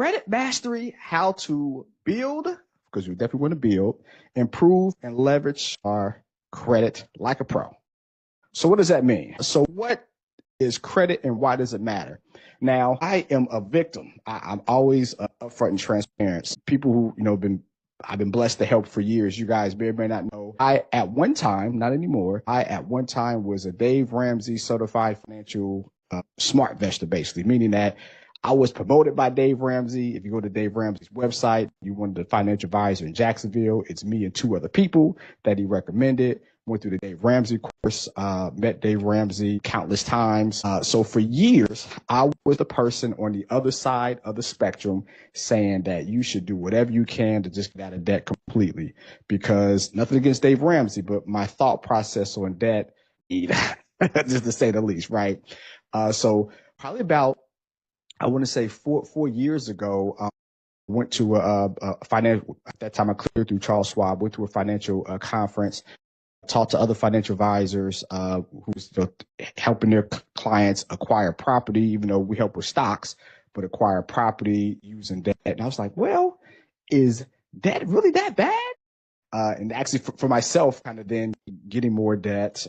Credit Mastery, how to build, because we definitely want to build, improve, and leverage our credit like a pro. So what does that mean? So what is credit and why does it matter? Now, I am a victim. I'm always upfront and transparent. People who, I've been blessed to help for years. You guys may or may not know. I, at one time, not anymore, I at one time was a Dave Ramsey certified financial smart investor, basically, meaning that I was promoted by Dave Ramsey. If you go to Dave Ramsey's website, you want the financial advisor in Jacksonville. It's me and two other people that he recommended. Went through the Dave Ramsey course, met Dave Ramsey countless times. So for years, I was the person on the other side of the spectrum saying that you should do whatever you can to just get out of debt completely, because nothing against Dave Ramsey, but my thought process on debt, just to say the least, right? So probably about, I want to say four years ago, went to a financial, at that time I cleared through Charles Schwab, went to a financial conference, talked to other financial advisors who's helping their clients acquire property, even though we help with stocks, but acquire property using debt. And I was like, well, is debt really that bad? And actually for myself, kind of then getting more debt,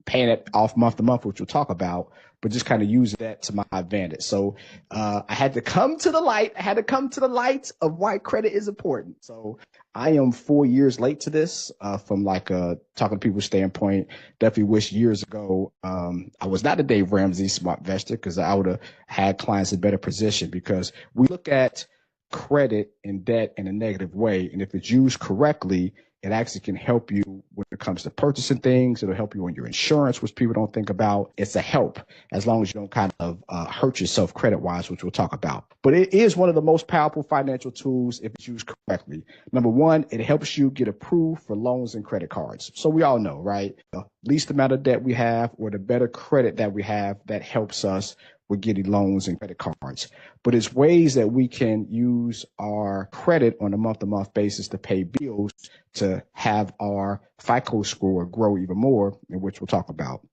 paying it off month to month, which we'll talk about, but just kind of use that to my advantage. So I had to come to the light. I had to come to the light of why credit is important. So I am 4 years late to this from like a talking to people's standpoint. Definitely wish years ago I was not a Dave Ramsey smart investor, because I would have had clients in a better position, because we look at credit and debt in a negative way. And if it's used correctly, it actually can help you when it comes to purchasing things. It'll help you on your insurance, which people don't think about. It's a help as long as you don't kind of hurt yourself credit wise, which we'll talk about. But it is one of the most powerful financial tools if it's used correctly. Number one, it helps you get approved for loans and credit cards. So we all know, right? The least amount of debt we have or the better credit that we have, that helps us with getting loans and credit cards. But it's ways that we can use our credit on a month-to-month basis to pay bills, to have our FICO score grow even more, in which we'll talk about.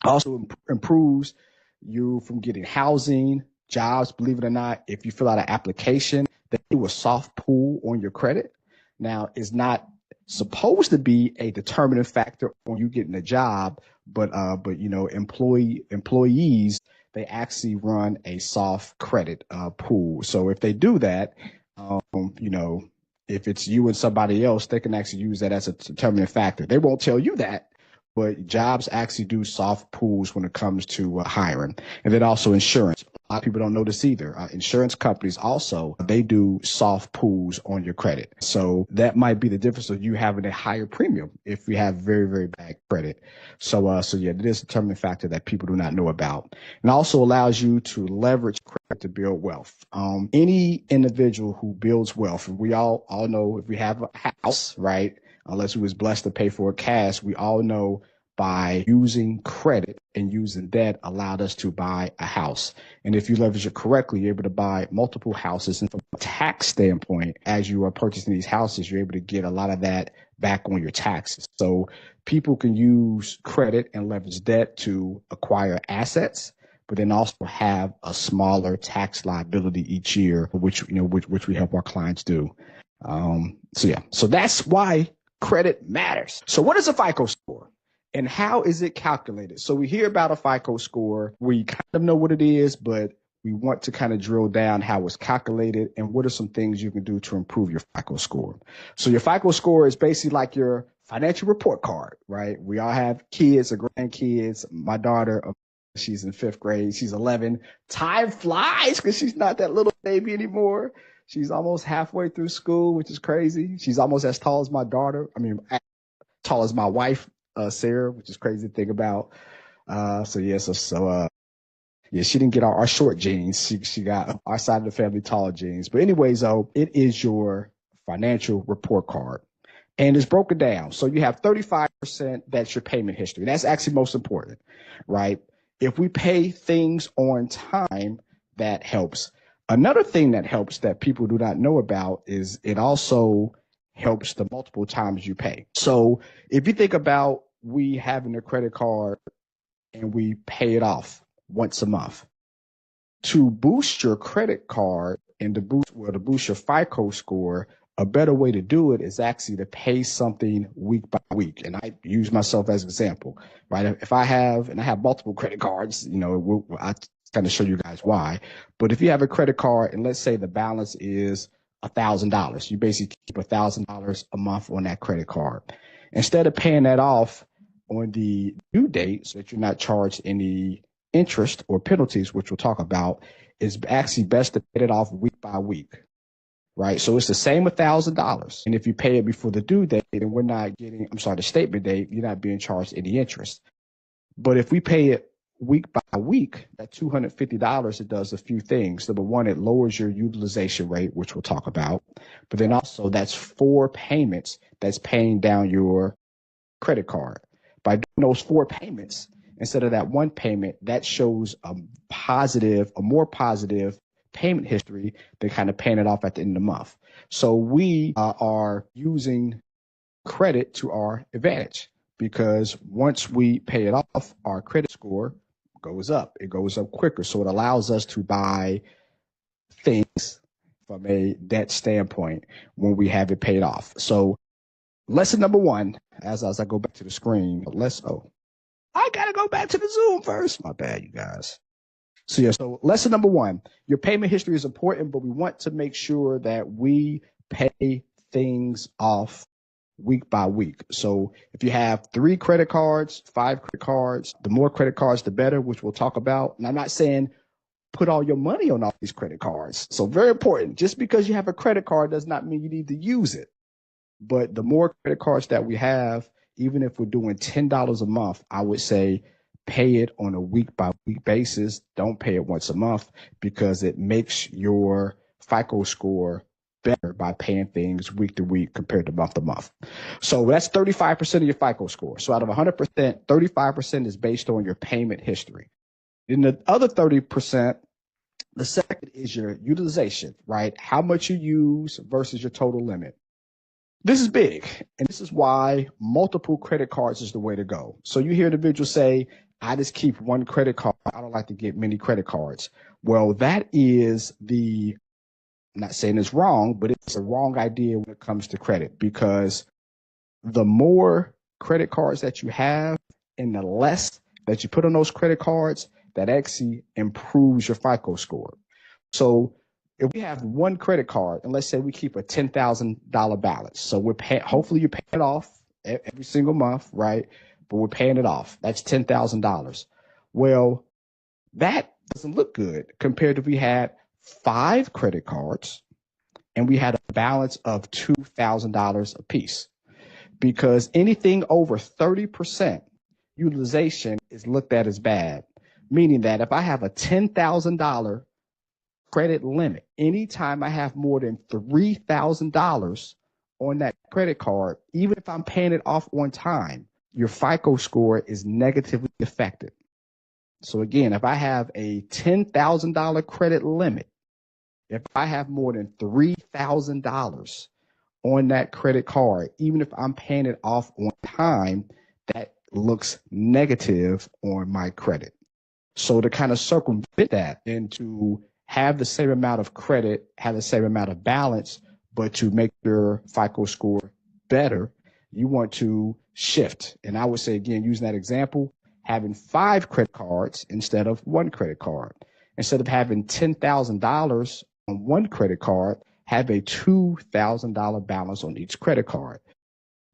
Also improves you from getting housing, jobs. Believe it or not, if you fill out an application, they do a soft pull on your credit. Now, it's not supposed to be a determining factor on you getting a job, but employees, they actually run a soft credit pool. So if they do that, if it's you and somebody else, they can actually use that as a determining factor. They won't tell you that, but jobs actually do soft pools when it comes to hiring. And then also insurance. A lot of people don't know this either. Insurance companies also, they do soft pools on your credit. So that might be the difference of you having a higher premium if you have very, very bad credit. So yeah, it is a determining factor that people do not know about. And also allows you to leverage credit to build wealth. Any individual who builds wealth, and we all know, if we have a house, right? Unless we was blessed to pay for it cash, we all know by using credit and using debt allowed us to buy a house. And if you leverage it correctly, you're able to buy multiple houses. And from a tax standpoint, as you are purchasing these houses, you're able to get a lot of that back on your taxes. So people can use credit and leverage debt to acquire assets, but then also have a smaller tax liability each year, which we help our clients do. So that's why credit matters. So what is a FICO score and how is it calculated? So we hear about a FICO score. We kind of know what it is, but we want to kind of drill down how it's calculated and what are some things you can do to improve your FICO score. So your FICO score is basically like your financial report card, right? We all have kids or grandkids. My daughter, she's in 5th grade. She's 11. Time flies because she's not that little baby anymore. She's almost halfway through school, which is crazy. She's almost as tall as my daughter. As tall as my wife, Sarah, which is crazy to think about. She didn't get our short genes. She got our side of the family tall genes. But anyways, though, it is your financial report card. And it's broken down. So you have 35%, that's your payment history. That's actually most important, right? If we pay things on time, that helps. Another thing that helps that people do not know about is it also helps the multiple times you pay. So if you think about we having a credit card and we pay it off once a month, To boost your credit card and to boost your FICO score, a better way to do it is actually to pay something week by week. And I use myself as an example, right? If I have multiple credit cards, I kind of show you guys why. But if you have a credit card and let's say the balance is $1,000, you basically keep $1,000 a month on that credit card. Instead of paying that off on the due date so that you're not charged any interest or penalties, which we'll talk about, is actually best to pay it off week by week, right? So it's the same $1,000. And if you pay it before the due date, then the statement date, you're not being charged any interest. But if we pay it week by week, that $250, it does a few things. Number one, it lowers your utilization rate, which we'll talk about. But then also that's 4 payments that's paying down your credit card. By doing those 4 payments, instead of that one payment, that shows a more positive payment history than kind of paying it off at the end of the month. So we are using credit to our advantage because once we pay it off, our credit score goes up. It goes up quicker. So it allows us to buy things from a debt standpoint when we have it paid off. So lesson number 1, as I go back to the screen, I got to go back to the Zoom first. My bad, you guys. So lesson number 1, your payment history is important, but we want to make sure that we pay things off week by week. So if you have 3 credit cards, 5 credit cards, the more credit cards, the better, which we'll talk about. And I'm not saying put all your money on all these credit cards. So very important. Just because you have a credit card does not mean you need to use it. But the more credit cards that we have, even if we're doing $10 a month, I would say pay it on a week by week basis. Don't pay it once a month because it makes your FICO score better by paying things week to week compared to month to month. So that's 35% of your FICO score. So out of 100%, 35% is based on your payment history. Then the other 30%, the second is your utilization, right? How much you use versus your total limit. This is big, and this is why multiple credit cards is the way to go. So you hear individuals say, I just keep one credit card. I don't like to get many credit cards. Well, that is I'm not saying it's wrong, but it's a wrong idea when it comes to credit because the more credit cards that you have and the less that you put on those credit cards, that actually improves your FICO score. So if we have one credit card, and let's say we keep a $10,000 balance, so hopefully you're paying it off every single month, right? But we're paying it off. That's $10,000. Well, that doesn't look good compared to if we had 5 credit cards and we had a balance of $2,000 a piece. Because anything over 30% utilization is looked at as bad, meaning that if I have a $10,000 credit limit, anytime I have more than $3,000 on that credit card, even if I'm paying it off on time, your FICO score is negatively affected. So again, if I have a $10,000 credit limit, if I have more than $3,000 on that credit card, even if I'm paying it off on time, that looks negative on my credit. So to kind of circumvent that and to have the same amount of credit, have the same amount of balance, but to make your FICO score better, you want to shift. And I would say, again, using that example, having 5 credit cards instead of 1 credit card. Instead of having $10,000 on 1 credit card, have a $2,000 balance on each credit card.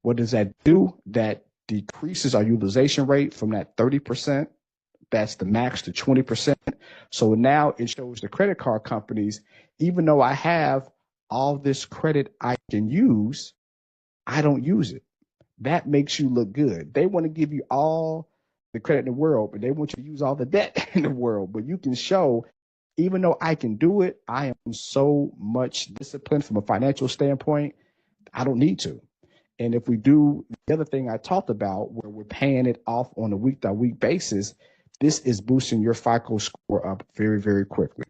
What does that do? That decreases our utilization rate from that 30%. That's the max to 20%. So now it shows the credit card companies, even though I have all this credit I can use, I don't use it. That makes you look good. They want to give you all the credit in the world, but they want you to use all the debt in the world. But you can show, even though I can do it, I am so much disciplined from a financial standpoint, I don't need to. And if we do the other thing I talked about, where we're paying it off on a week-by-week basis, this is boosting your FICO score up very, very quickly.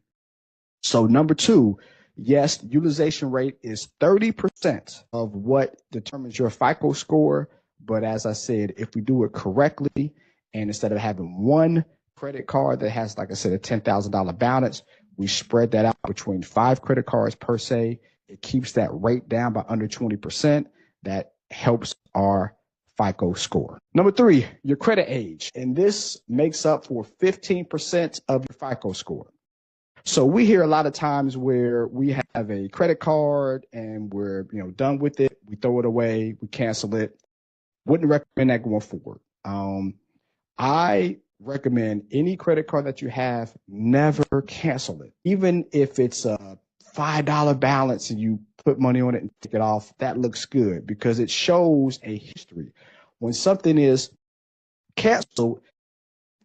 So number 2, yes, utilization rate is 30% of what determines your FICO score. But as I said, if we do it correctly, and instead of having 1 credit card that has, like I said, a $10,000 balance. We spread that out between 5 credit cards per se. It keeps that rate down by under 20%. That helps our FICO score. Number 3, your credit age. And this makes up for 15% of your FICO score. So we hear a lot of times where we have a credit card and we're, done with it. We throw it away. We cancel it. Wouldn't recommend that going forward. I recommend any credit card that you have, never cancel it. Even if it's a $5 balance and you put money on it and take it off, that looks good because it shows a history. When something is canceled,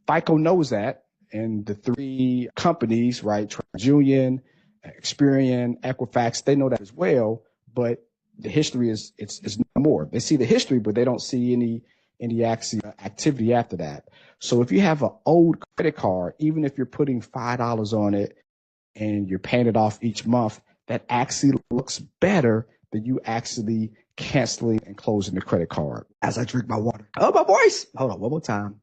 FICO knows that, and the 3 companies, right, TransUnion, Experian, Equifax, they know that as well, but the history is it's no more. They see the history, but they don't see any activity after that. So if you have an old credit card, even if you're putting $5 on it and you're paying it off each month, that actually looks better than you actually canceling and closing the credit card. As I drink my water. Oh, my voice. Hold on, one more time.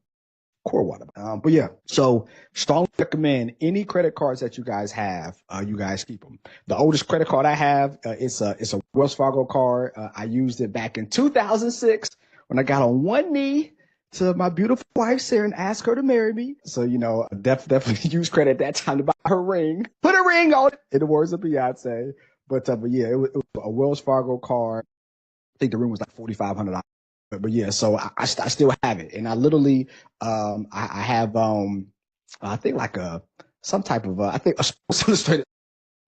Core water. But yeah, so strongly recommend any credit cards that you guys have, you guys keep them. The oldest credit card I have, it's a Wells Fargo card. I used it back in 2006 when I got on one knee to my beautiful wife, Sarah, and asked her to marry me. So, definitely used credit at that time to buy her ring. Put a ring on it, in the words of Beyonce. But yeah, it was a Wells Fargo card. I think the ring was like $4,500. But yeah, so I still have it. And I literally, I have, I think like some type of, I think a Sports Illustrated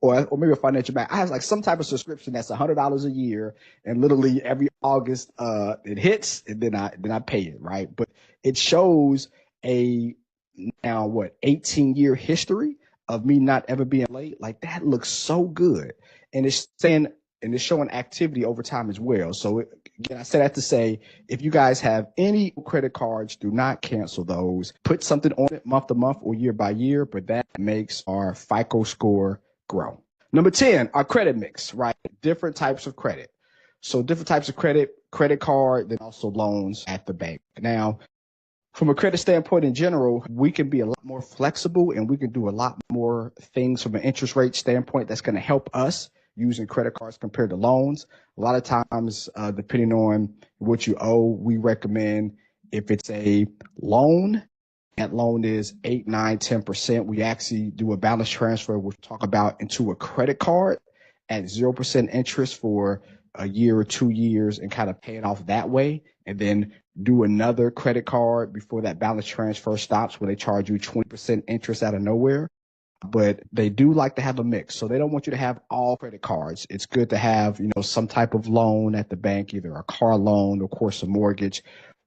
or maybe a financial bank. I have like some type of subscription that's $100 a year, and literally every August it hits, and then I pay it, right? But it shows a now 18-year history of me not ever being late. Like that looks so good, and it's showing activity over time as well. So again, I said that to say, if you guys have any credit cards, do not cancel those. Put something on it month to month or year by year, but that makes our FICO score grow. Number 10, our credit mix, right? Different types of credit. So different types of credit card, then also loans at the bank. Now, from a credit standpoint in general, we can be a lot more flexible and we can do a lot more things from an interest rate standpoint that's going to help us using credit cards compared to loans. A lot of times, depending on what you owe, we recommend if it's a loan, that loan is 8, 9, 10%. We actually do a balance transfer, we'll talk about, into a credit card at 0% interest for a year or 2 years and kind of pay it off that way. And then do another credit card before that balance transfer stops, where they charge you 20% interest out of nowhere. But they do like to have a mix. So they don't want you to have all credit cards. It's good to have, some type of loan at the bank, either a car loan, of course, a mortgage.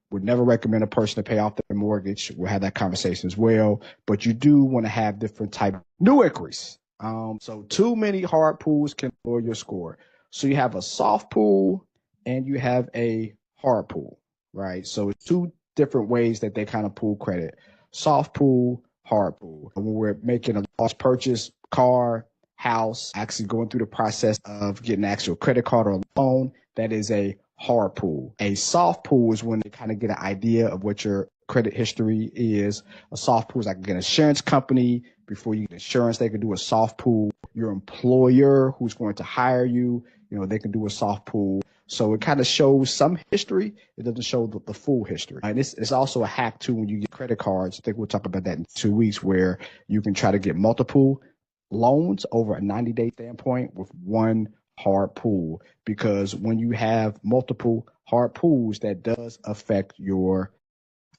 Would never recommend a person to pay off their mortgage. We'll have that conversation as well. But you do want to have different type of new inquiries. So too many hard pulls can lower your score. So you have a soft pull and you have a hard pull, right? So it's 2 different ways that they kind of pull credit. Soft pull, hard pull. When we're making a large purchase, car, house, actually going through the process of getting an actual credit card or loan, that is a hard pull. A soft pull is when they kind of get an idea of what your credit history is. A soft pull is like an insurance company. Before you get insurance, they can do a soft pull. Your employer who's going to hire you, they can do a soft pull. So it kind of shows some history. It doesn't show the full history. And it's also a hack too when you get credit cards. I think we'll talk about that in 2 weeks, where you can try to get multiple loans over a 90-day standpoint with one hard pull, because when you have multiple hard pulls, that does affect your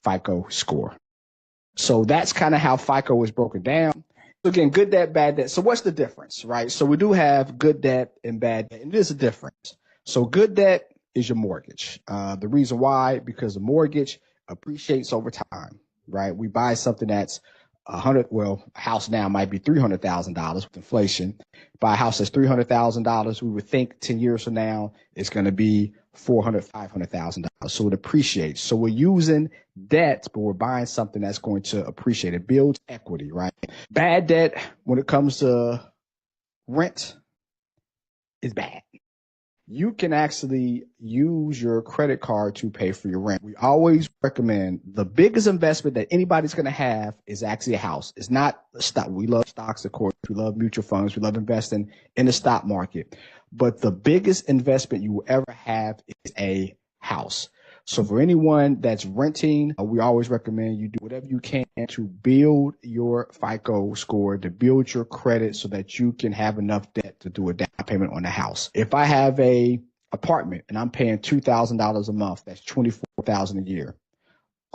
FICO score. So that's kind of how FICO is broken down. So again, good debt, bad debt. So what's the difference, right? So we do have good debt and bad debt, and there's a difference. So good debt is your mortgage. The reason why, because the mortgage appreciates over time, right? We buy something that's a house now might be $300,000 with inflation. Buy a house that's $300,000, we would think 10 years from now it's going to be $400,000, $500,000. So it appreciates. So we're using debt, but we're buying something that's going to appreciate. It builds equity, right? Bad debt, when it comes to rent, is bad. you can actually use your credit card to pay for your rent. We always recommend the biggest investment that anybody's going to have is actually a house. It's not a stock. We love stocks, of course. We love mutual funds. We love investing in the stock market. But the biggest investment you will ever have is a house. So for anyone that's renting, we always recommend you do whatever you can to build your FICO score, to build your credit so that you can have enough debt to do a down payment on a house. If I have a apartment and I'm paying $2,000 a month, that's $24,000 a year.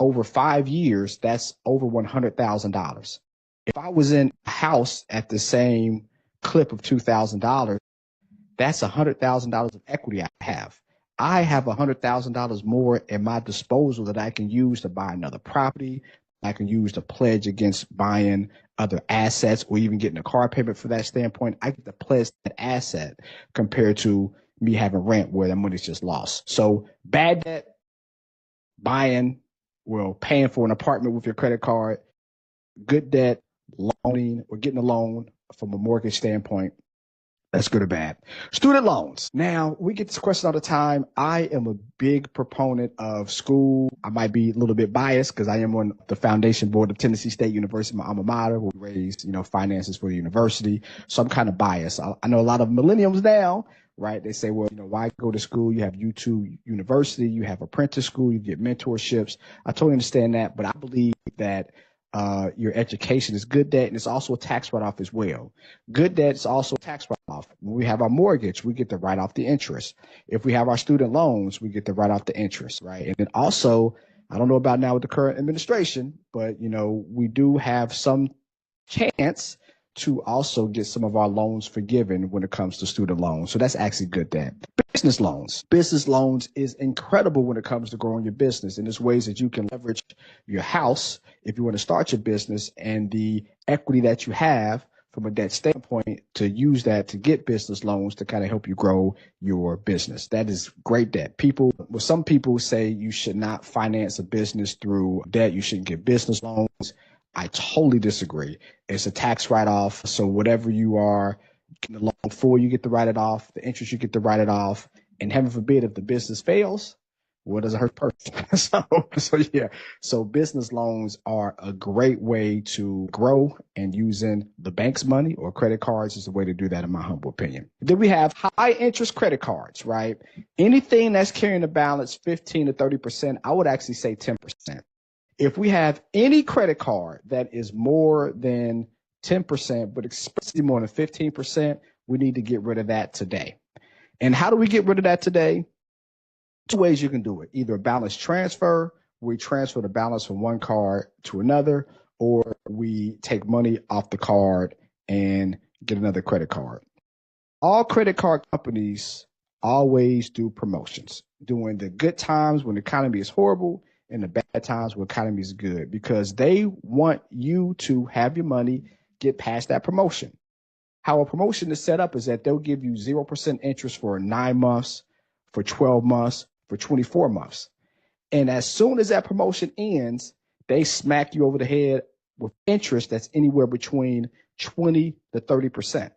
Over 5 years, that's over $100,000. If I was in a house at the same clip of $2,000, that's $100,000 of equity I have. I have $100,000 more at my disposal that I can use to buy another property. I can use to pledge against buying other assets or even getting a car payment for that standpoint. I get to pledge that asset compared to me having rent where the money's just lost. So bad debt, buying, well, paying for an apartment with your credit card, good debt, loaning or getting a loan from a mortgage standpoint. That's good or bad. Student loans. Now, we get this question all the time. I am a big proponent of school. I might be a little bit biased because I am on the foundation board of Tennessee State University, my alma mater, where we raise, finances for the university. So I'm kind of biased. I know a lot of millennials now, right? They say, well, why go to school? You have YouTube University, you have apprentice school, you get mentorships. I totally understand that, but I believe that your education is good debt, and it's also a tax write-off as well. Good debt is also a tax write-off. When we have our mortgage, we get to write off the interest. If we have our student loans, we get to write off the interest, right? And then also, I don't know about now with the current administration, but we do have some chance to also get some of our loans forgiven when it comes to student loans. So that's actually good debt. Business loans. Business loans is incredible when it comes to growing your business. And there's ways that you can leverage your house if you want to start your business and the equity that you have from a debt standpoint to use that to get business loans to kind of help you grow your business. That is great debt. Some people say you should not finance a business through debt. You shouldn't get business loans. I totally disagree. It's a tax write-off. So whatever you are getting the loan for, you get to write it off. The interest, you get to write it off. And heaven forbid, if the business fails, well, it doesn't hurt the person. So business loans are a great way to grow, and using the bank's money or credit cards is the way to do that, in my humble opinion. Then we have high interest credit cards, right? Anything that's carrying a balance 15 to 30%, I would actually say 10%. If we have any credit card that is more than 10%, but especially more than 15%, we need to get rid of that today. And how do we get rid of that today? Two ways you can do it. Either a balance transfer, we transfer the balance from one card to another, or we take money off the card and get another credit card. All credit card companies always do promotions during the good times when the economy is horrible and the bad times when the economy is good, because they want you to have your money get past that promotion. How a promotion is set up is that they'll give you 0% interest for 9 months, for 12 months, for 24 months. And as soon as that promotion ends, they smack you over the head with interest that's anywhere between 20 to 30%.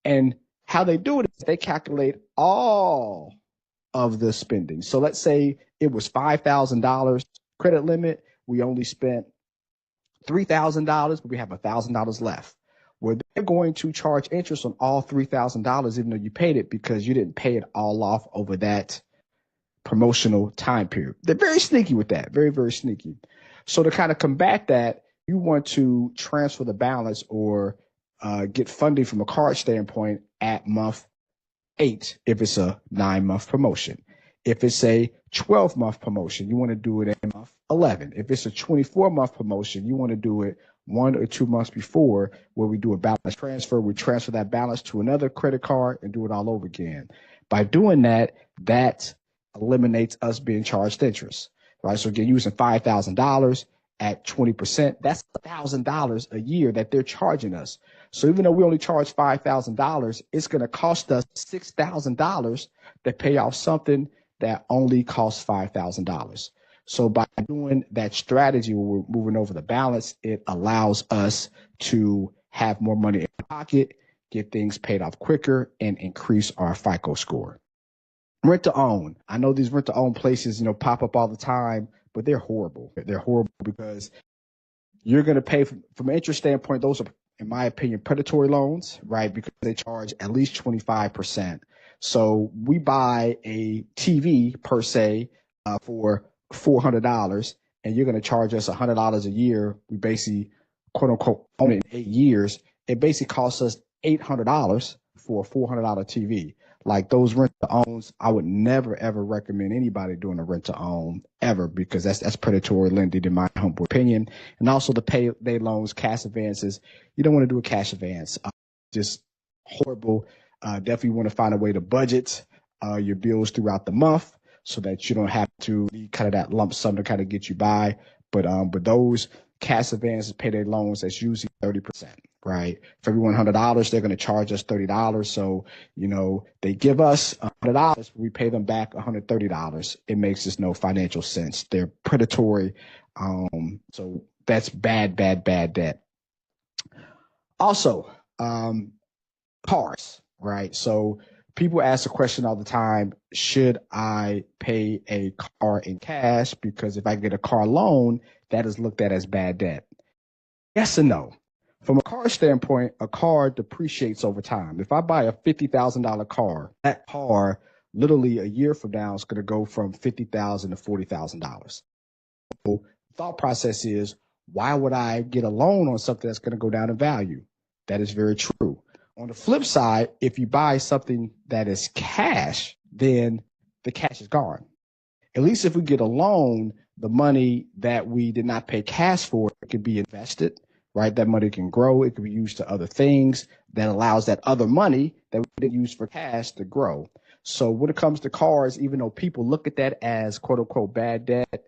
And how they do it is they calculate all of the spending. So let's say it was $5,000 credit limit. We only spent $3,000, but we have $1,000 left. Well, they're going to charge interest on all $3,000, even though you paid it, because you didn't pay it all off over that promotional time period. They're very sneaky with that. Very, very sneaky. So to kind of combat that, you want to transfer the balance or get funding from a card standpoint at month 8 if it's a 9-month promotion. If it's a 12-month promotion, you want to do it at month 11. If it's a 24-month promotion, you want to do it 1 or 2 months before, where we do a balance transfer. We transfer that balance to another credit card and do it all over again. By doing that, that eliminates us being charged interest, right? So again, using $5,000 at 20%, that's $1,000 a year that they're charging us. So even though we only charge $5,000, it's going to cost us $6,000 to pay off something that only costs $5,000. So by doing that strategy where we're moving over the balance, it allows us to have more money in our pocket, get things paid off quicker, and increase our FICO score. Rent to own. I know these rent to own places, pop up all the time, but they're horrible. They're horrible because you're going to pay from an interest standpoint. Those are, in my opinion, predatory loans, right? Because they charge at least 25%. So we buy a TV per se for $400, and you're going to charge us $100 a year. We basically, quote unquote, own it in 8 years. It basically costs us $800 for a $400 TV. Like those rent to owns, I would never ever recommend anybody doing a rent to own ever, because that's predatory lending in my humble opinion. And also the payday loans, cash advances. You don't want to do a cash advance. Just horrible. Definitely want to find a way to budget your bills throughout the month so that you don't have to need kind of that lump sum to kind of get you by. But those cash advances, payday loans, that's usually 30%, right? For every $100, they're going to charge us $30. So, they give us $100, we pay them back $130. It makes just no financial sense. They're predatory. So that's bad debt. Also, cars, right? So people ask the question all the time, should I pay a car in cash? Because if I get a car loan, that is looked at as bad debt. Yes and no. From a car standpoint, a car depreciates over time. If I buy a $50,000 car, that car literally a year from now is going to go from $50,000 to $40,000. So thought process is, why would I get a loan on something that's going to go down in value? That is very true. On the flip side, if you buy something that is cash, then the cash is gone. At least if we get a loan, the money that we did not pay cash for can be invested, right? That money can grow. It can be used to other things that allows that other money that we didn't use for cash to grow. So when it comes to cars, even though people look at that as quote unquote bad debt,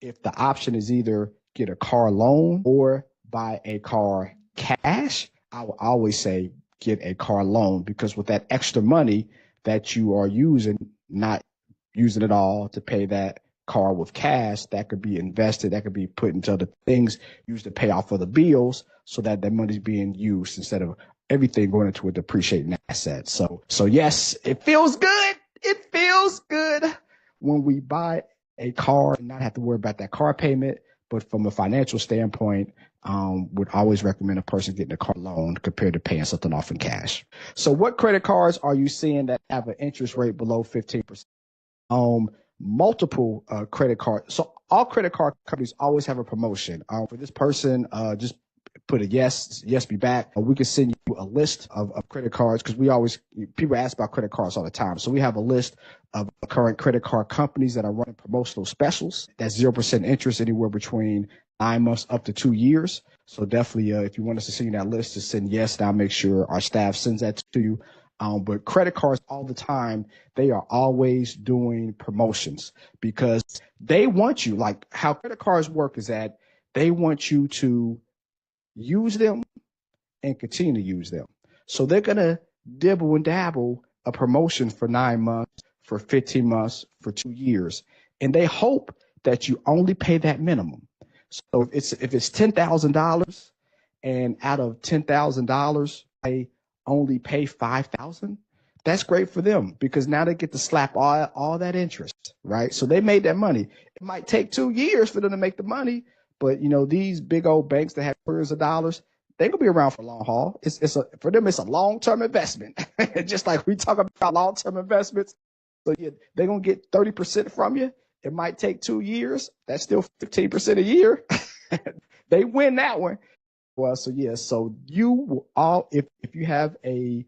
if the option is either get a car loan or buy a car cash, I will always say get a car loan, because with that extra money that you are using, not using it all to pay that car with cash, that could be invested, that could be put into other things, used to pay off other bills, so that that money's being used instead of everything going into a depreciating asset. So yes, it feels good. It feels good when we buy a car and not have to worry about that car payment. But from a financial standpoint, would always recommend a person getting a car loan compared to paying something off in cash. So what credit cards are you seeing that have an interest rate below 15%? Multiple credit cards. So all credit card companies always have a promotion. For this person, just put a yes be back. We can send you a list of credit cards, because people ask about credit cards all the time. So we have a list of current credit card companies that are running promotional specials. That's 0% interest anywhere between 9 months up to 2 years. So definitely, if you want us to send you that list, just send yes, and I'll make sure our staff sends that to you. But credit cards all the time, they are always doing promotions because they want you, like how credit cards work is that they want you to use them and continue to use them. So they're going to dibble and dabble a promotion for 9 months, for 15 months, for 2 years. And they hope that you only pay that minimum. So if it's $10,000 and out of $10,000, I only pay $5,000, that's great for them, because now they get to slap all that interest, right? So they made that money. It might take 2 years for them to make the money, but these big old banks that have billions of dollars, they're gonna be around for a long haul. For them, it's a long-term investment. Just like we talk about long-term investments. So yeah, they're gonna get 30% from you. It might take 2 years. That's still 15% a year. They win that one. Well, so yeah, so you all, if you have a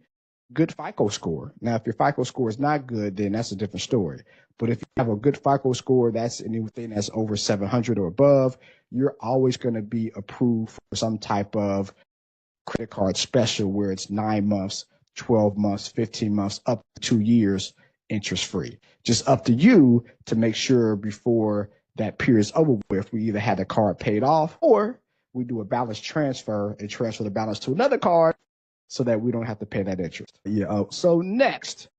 good FICO score. Now, if your FICO score is not good, then that's a different story. But if you have a good FICO score, that's anything that's over 700 or above, you're always going to be approved for some type of credit card special where it's 9 months, 12 months, 15 months, up to 2 years, interest free. Just up to you to make sure before that period is over with, we either had the card paid off or we do a balance transfer and transfer the balance to another card so that we don't have to pay that interest. Yeah. So next,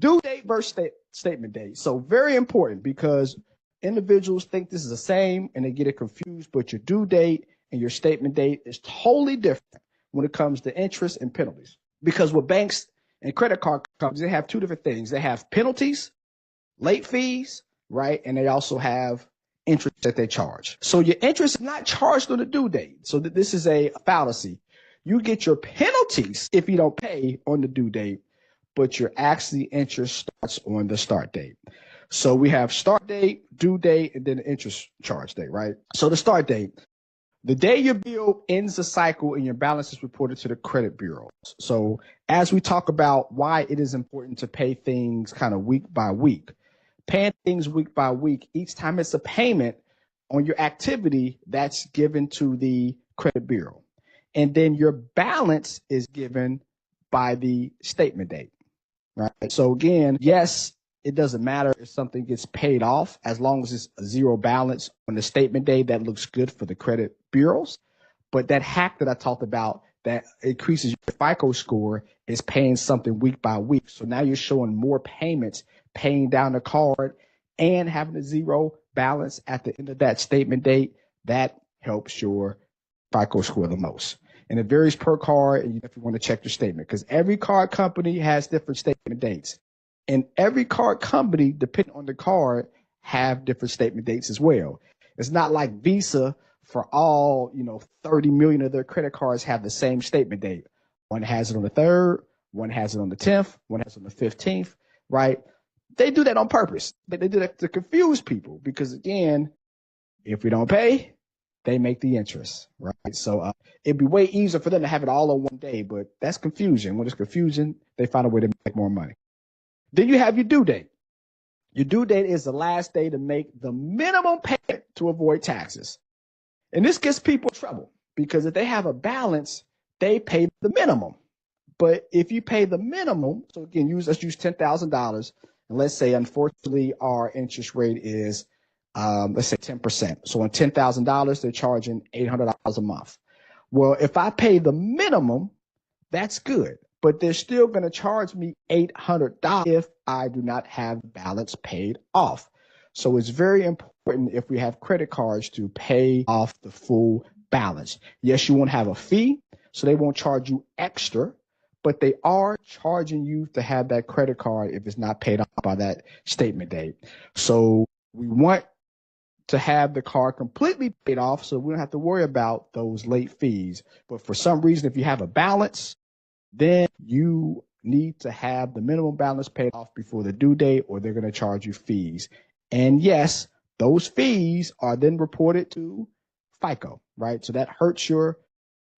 due date versus statement date. So very important, because individuals think this is the same and they get it confused, but your due date and your statement date is totally different when it comes to interest and penalties. Because with banks and credit card companies, they have two different things. They have penalties, late fees, right? And they also have interest that they charge. So your interest is not charged on the due date. So this is a fallacy. You get your penalties if you don't pay on the due date, but your actually interest starts on the start date. So we have start date, due date, and then the interest charge date, right? So the start date, the day your bill ends the cycle and your balance is reported to the credit bureaus. So as we talk about why it is important to pay things kind of week by week, paying things week by week, each time it's a payment on your activity, that's given to the credit bureau. And then your balance is given by the statement date, right? So again, yes, it doesn't matter if something gets paid off as long as it's a zero balance on the statement day. That looks good for the credit bureaus. But that hack that I talked about that increases your FICO score is paying something week by week. So now you're showing more payments, paying down the card and having a zero balance at the end of that statement date. That helps your FICO score the most. And it varies per card, and you definitely want to check your statement because every card company has different statement dates. And every card company, depending on the card, have different statement dates as well. It's not like Visa for all, 30 million of their credit cards have the same statement date. One has it on the 3rd, one has it on the 10th, one has it on the 15th, right? They do that on purpose. They do that to confuse people because, again, if we don't pay, they make the interest, right? So it'd be way easier for them to have it all on one day, but that's confusion. When it's confusion, they find a way to make more money. Then you have your due date. Your due date is the last day to make the minimum payment to avoid taxes. And this gets people in trouble because if they have a balance, they pay the minimum. But if you pay the minimum, so again, let's use $10,000, and let's say, unfortunately, our interest rate is, let's say 10%. So on $10,000, they're charging $800 a month. Well, if I pay the minimum, that's good. But they're still going to charge me $800 if I do not have the balance paid off. So it's very important if we have credit cards to pay off the full balance. Yes, you won't have a fee, so they won't charge you extra, but they are charging you to have that credit card if it's not paid off by that statement date. So we want to have the card completely paid off so we don't have to worry about those late fees. But for some reason, if you have a balance, then you need to have the minimum balance paid off before the due date or they're going to charge you fees. And yes, those fees are then reported to FICO, right? So that hurts your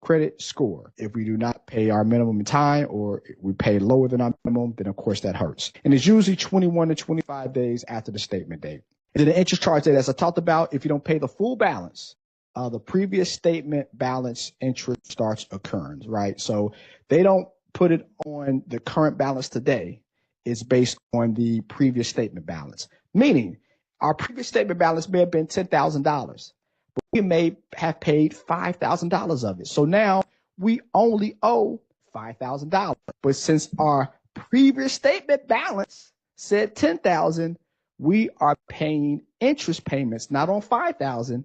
credit score. If we do not pay our minimum in time or we pay lower than our minimum, then of course that hurts. And it's usually 21 to 25 days after the statement date. And then the interest charge date, as I talked about, if you don't pay the full balance, the previous statement balance interest starts occurring, right? So they don't put it on the current balance today. It's based on the previous statement balance, meaning our previous statement balance may have been $10,000, but we may have paid $5,000 of it. So now we only owe $5,000. But since our previous statement balance said $10,000, we are paying interest payments, not on $5,000,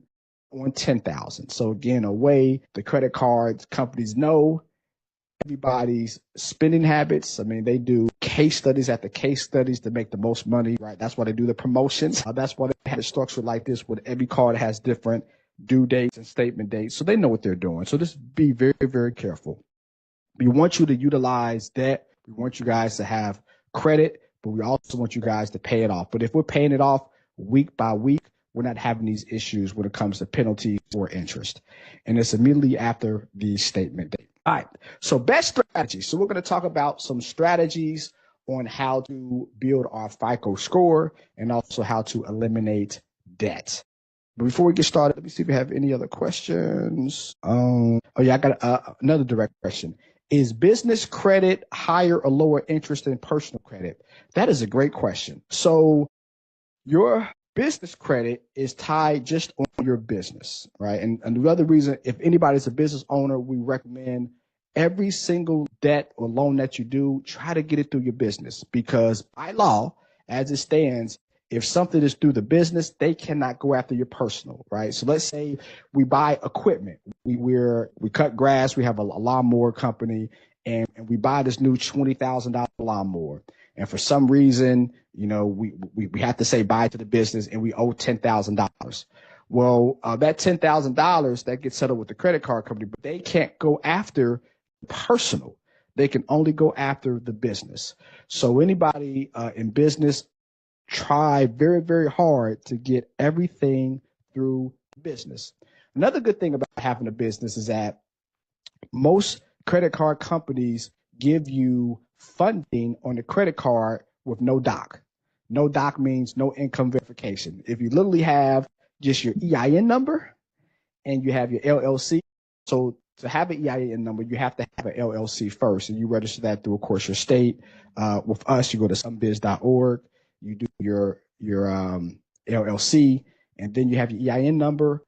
on $10,000. So again, a way the credit card companies know everybody's spending habits. I mean, they do case studies after case studies to make the most money, right? That's why they do the promotions. That's why they have it structured like this, where every card has different due dates and statement dates. So they know what they're doing. So just be very, very careful. We want you to utilize debt. We want you guys to have credit, but we also want you guys to pay it off. But if we're paying it off week by week, we're not having these issues when it comes to penalties or interest. And it's immediately after the statement date. All right. So best strategies. So we're going to talk about some strategies on how to build our FICO score and also how to eliminate debt. But before we get started, let me see if we have any other questions. I got another direct question. Is business credit higher or lower interest than personal credit? That is a great question. So your business credit is tied just on your business, right? And the other reason, if anybody's a business owner, we recommend every single debt or loan that you do, try to get it through your business, because by law, as it stands, if something is through the business, they cannot go after your personal, right? So let's say we buy equipment. We cut grass. We have a lawnmower company, and we buy this new $20,000 lawnmower. And for some reason, we have to say bye to the business and we owe $10,000. Well, that $10,000 that gets settled with the credit card company, but they can't go after personal. They can only go after the business. So anybody in business, try very, very hard to get everything through business. Another good thing about having a business is that most credit card companies give you funding on the credit card with no doc. No doc means no income verification. If you literally have just your EIN number and you have your LLC, so to have an EIN number, you have to have an LLC first, and you register that through, of course, your state. With us, you go to somebiz.org, you do your LLC, and then you have your EIN number.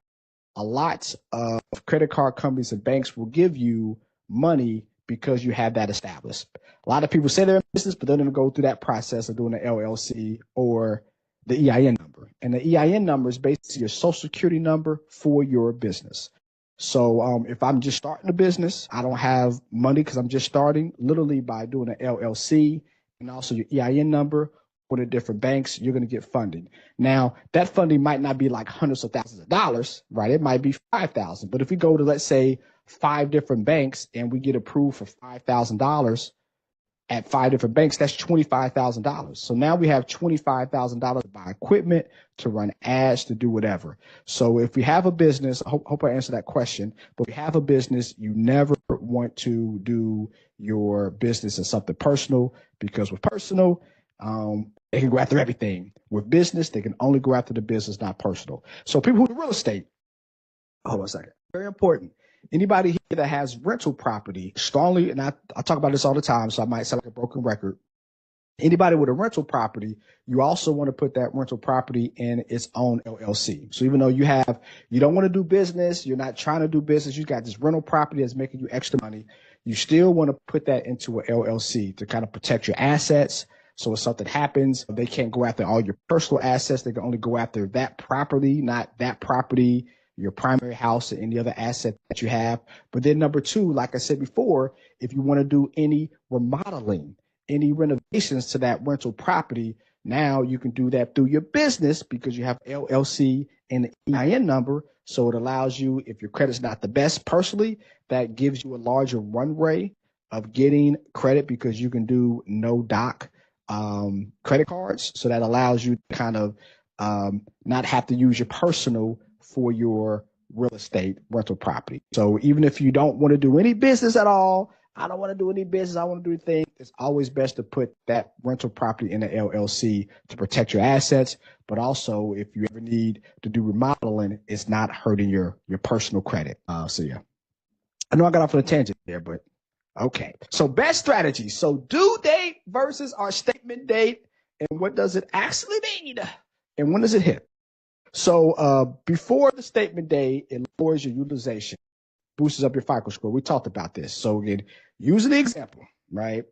A lot of credit card companies and banks will give you money because you have that established. A lot of people say they're in business, but they don't go through that process of doing the LLC or the EIN number. And the EIN number is basically your social security number for your business. So if I'm just starting a business, I don't have money because I'm just starting, literally by doing an LLC and also your EIN number for the different banks, you're going to get funding. Now, that funding might not be like hundreds of thousands of dollars, right? It might be $5,000. But if we go to, let's say, 5 different banks and we get approved for $5,000 at 5 different banks, that's $25,000. So now we have $25,000 to buy equipment, to run ads, to do whatever. So if we have a business, I hope I answered that question, but if you have a business, you never want to do your business as something personal, because with personal, they can go after everything. With business, they can only go after the business, not personal. So people who do real estate, hold on a second, very important. Anybody here that has rental property, strongly, and I talk about this all the time, so I might sound like a broken record. Anybody with a rental property, you also want to put that rental property in its own LLC. So even though you don't want to do business, you're not trying to do business, you got this rental property that's making you extra money, you still want to put that into an LLC to kind of protect your assets. So if something happens, they can't go after all your personal assets. They can only go after that property, not that property, your primary house, or any other asset that you have. But then number 2, like I said before, if you want to do any remodeling, any renovations to that rental property, now you can do that through your business because you have LLC and the EIN number. So it allows you, if your credit's not the best personally, that gives you a larger runway of getting credit because you can do no doc credit cards. So that allows you to kind of not have to use your personal for your real estate rental property. So even if you don't want to do any business at all, I don't want to do any business, I want to do anything, it's always best to put that rental property in an LLC to protect your assets. But also, if you ever need to do remodeling, it's not hurting your personal credit. So yeah, I know I got off on a tangent there, but okay. So best strategy. So due date versus our statement date, and what does it actually mean? And when does it hit? So before the statement date, it lowers your utilization, boosts up your FICO score. We talked about this. So again, using the example, right?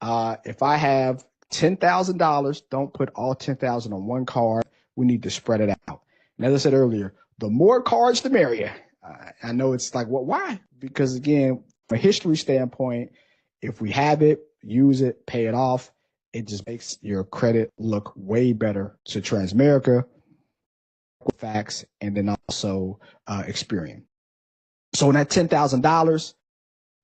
If I have $10,000, don't put all $10,000 on one card. We need to spread it out. And as I said earlier, the more cards, the merrier. I know it's like, well, why? Because again, from a history standpoint, if we have it, use it, pay it off, it just makes your credit look way better to Transamerica, Equifax, and then also Experian. So in that $10,000,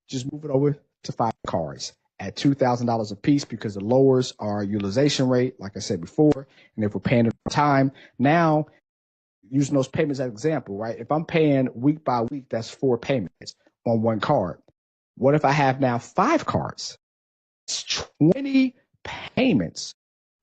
just move it over to 5 cards at $2,000 a piece because it lowers our utilization rate, like I said before. And if we're paying it on time, now using those payments as an example, right? If I'm paying week by week, that's 4 payments on one card. What if I have now 5 cards? It's 20 payments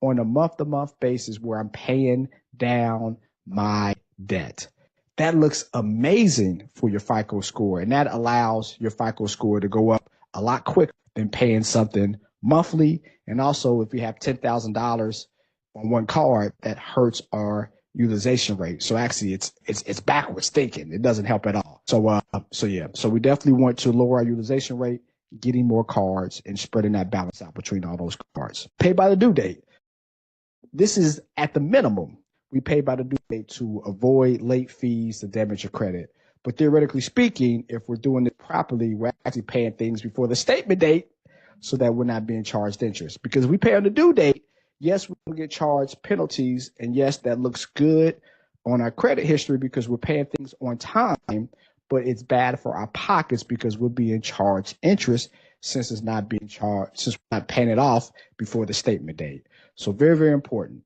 on a month-to-month basis where I'm paying down my debt. That looks amazing for your FICO score, and that allows your FICO score to go up a lot quicker than paying something monthly. And also, if you have $10,000 on one card, that hurts our utilization rate. So actually, it's backwards thinking. It doesn't help at all. So yeah. So we definitely want to lower our utilization rate, getting more cards, and spreading that balance out between all those cards. Pay by the due date. This is at the minimum. We pay by the due date to avoid late fees to damage your credit. But theoretically speaking, if we're doing it properly, we're actually paying things before the statement date so that we're not being charged interest. Because if we pay on the due date, yes, we will get charged penalties. And yes, that looks good on our credit history because we're paying things on time, but it's bad for our pockets because we're being charged interest since it's not being charged, since we're not paying it off before the statement date. So very, very important.